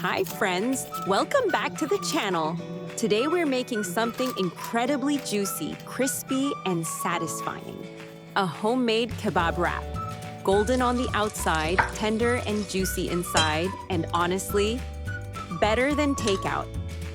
Hi friends, welcome back to the channel. Today we're making something incredibly juicy, crispy, and satisfying. A homemade kebab wrap. Golden on the outside, tender and juicy inside, and honestly, better than takeout.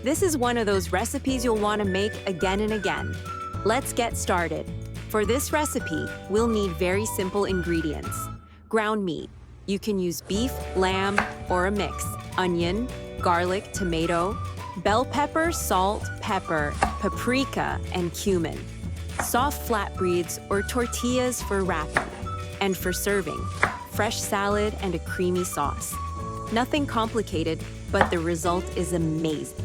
This is one of those recipes you'll want to make again and again. Let's get started. For this recipe, we'll need very simple ingredients. Ground meat. You can use beef, lamb, or a mix. Onion, garlic, tomato, bell pepper, salt, pepper, paprika, and cumin. Soft flatbreads or tortillas for wrapping. And for serving, fresh salad and a creamy sauce. Nothing complicated, but the result is amazing.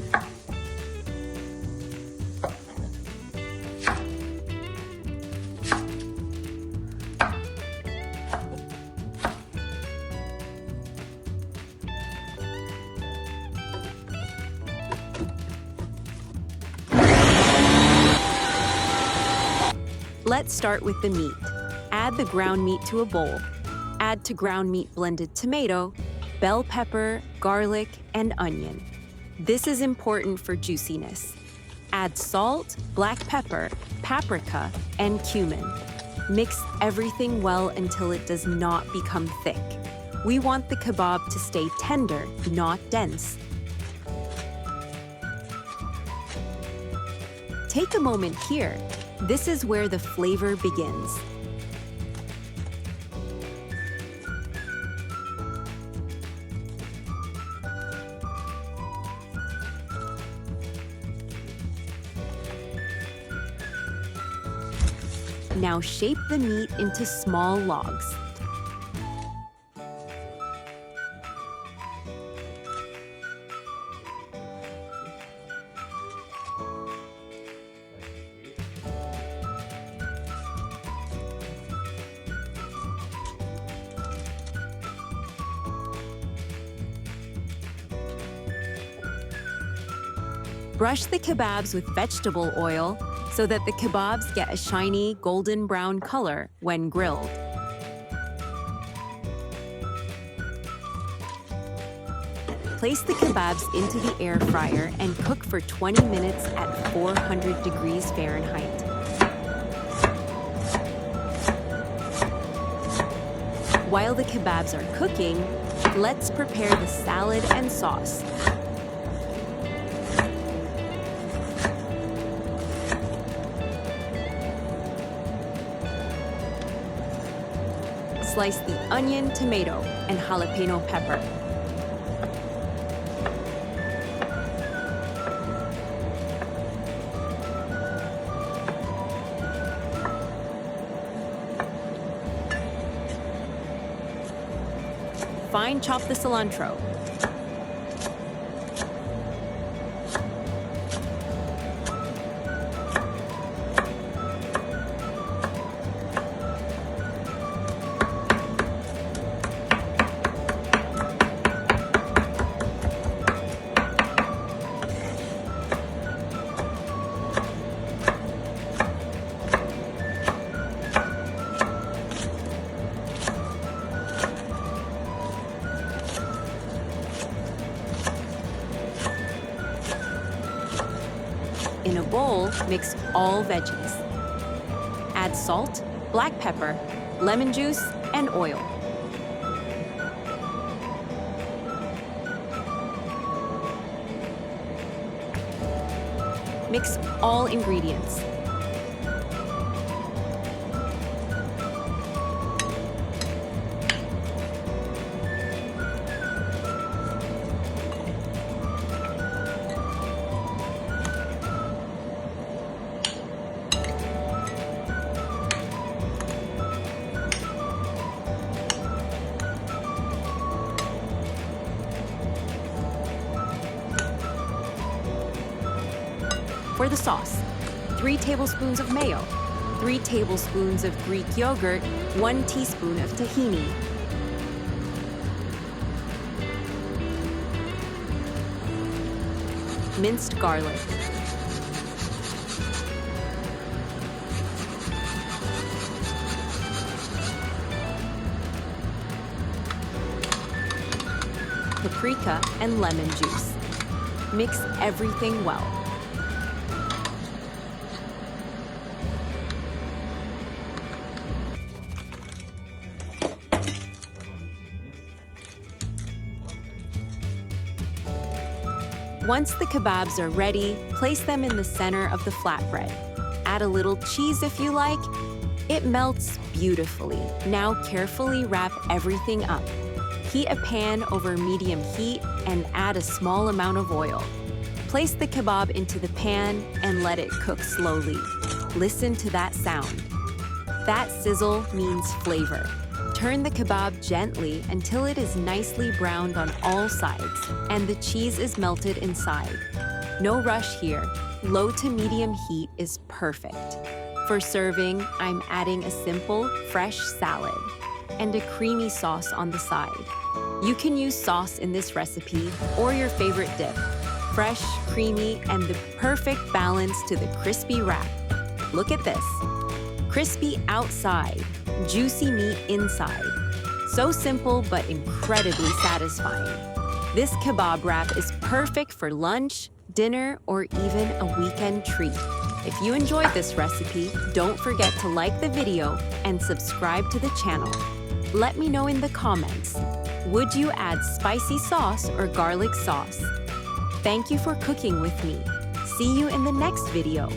Let's start with the meat. Add the ground meat to a bowl. Add to ground meat blended tomato, bell pepper, garlic, and onion. This is important for juiciness. Add salt, black pepper, paprika, and cumin. Mix everything well until it does not become thick. We want the kebab to stay tender, not dense. Take a moment here. This is where the flavor begins. Now shape the meat into small logs. Brush the kebabs with vegetable oil so that the kebabs get a shiny golden brown color when grilled. Place the kebabs into the air fryer and cook for 20 minutes at 400 degrees Fahrenheit. While the kebabs are cooking, let's prepare the salad and sauce. Slice the onion, tomato, and jalapeno pepper. Fine chop the cilantro. In a bowl, mix all veggies. Add salt, black pepper, lemon juice, and oil. Mix all ingredients. For the sauce, 3 tablespoons of mayo, 3 tablespoons of Greek yogurt, 1 teaspoon of tahini. Minced garlic. paprika, and lemon juice. Mix everything well. Once the kebabs are ready, place them in the center of the flatbread. Add a little cheese if you like. It melts beautifully. Now carefully wrap everything up. Heat a pan over medium heat and add a small amount of oil. Place the kebab into the pan and let it cook slowly. Listen to that sound. That sizzle means flavor. Turn the kebab gently until it is nicely browned on all sides and the cheese is melted inside. No rush here. Low to medium heat is perfect. For serving, I'm adding a simple, fresh salad and a creamy sauce on the side. You can use sauce in this recipe or your favorite dip. Fresh, creamy, and the perfect balance to the crispy wrap. Look at this. Crispy outside, juicy meat inside. So simple but incredibly satisfying. This kebab wrap is perfect for lunch, dinner, or even a weekend treat. If you enjoyed this recipe, don't forget to like the video and subscribe to the channel. Let me know in the comments, would you add spicy sauce or garlic sauce? Thank you for cooking with me. See you in the next video.